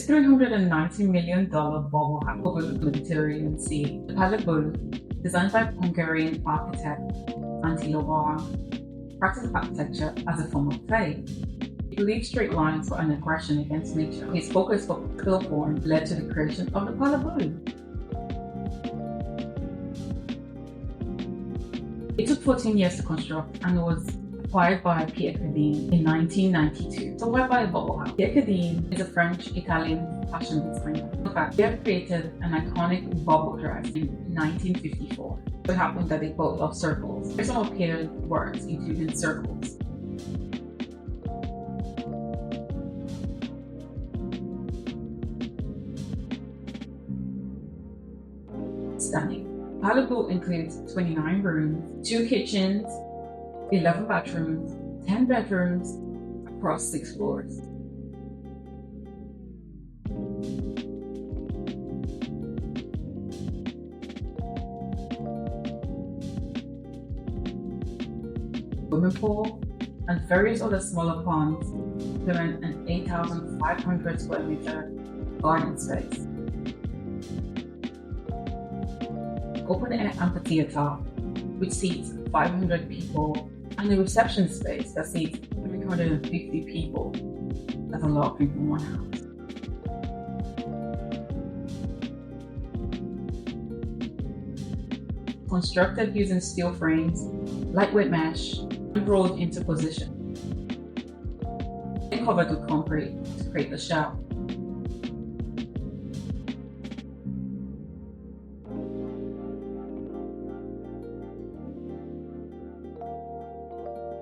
This $390 million bubble house overlooked the Mediterranean Sea, the Palais Bulles, designed by Hungarian architect Lovag, practiced architecture as a form of play. He believed straight lines were an aggression against nature. His focus for pure form led to the creation of the Palais Bulles. It took 14 years to construct and was acquired by Pierre in 1992. So why buy a bubble house? Pierre is a French-Italian fashion designer. In fact, Pierre created an iconic bubble dress in 1954. So it happened that they both love circles. Here's some of Pierre's works, including circles. Stunning. Palais Bulles includes 29 rooms, 2 kitchens, 11 bathrooms, 10 bedrooms across 6 floors. Swimming pool and various other smaller ponds complement an 8,500 square meter garden space. Open-air amphitheater, which seats 500 people, and a reception space that seats 350 people. That's a lot of people in one house. Constructed using steel frames, lightweight mesh, and rolled into position. And covered with concrete to create the shell.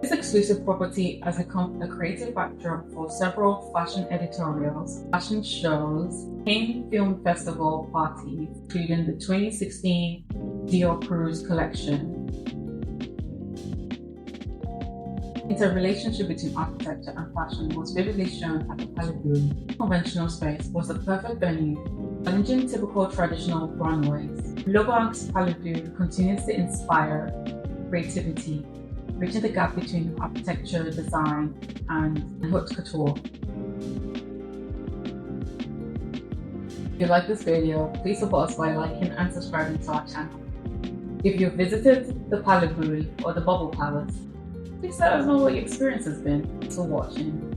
This exclusive property has become a creative backdrop for several fashion editorials, fashion shows, Cannes Film Festival parties, including the 2016 Dior Cruise collection. The interrelationship between architecture and fashion was vividly shown at the Palais Bulles. Conventional space was the perfect venue, challenging typical traditional runways. Lovag's Palais Bulles continues to inspire creativity, bridging the gap between architecture, design, and haute couture. If you like this video, please support us by liking and subscribing to our channel. If you've visited the Palais Bulles or the Bubble Palace, please let us know what your experience has been. Thanks for watching.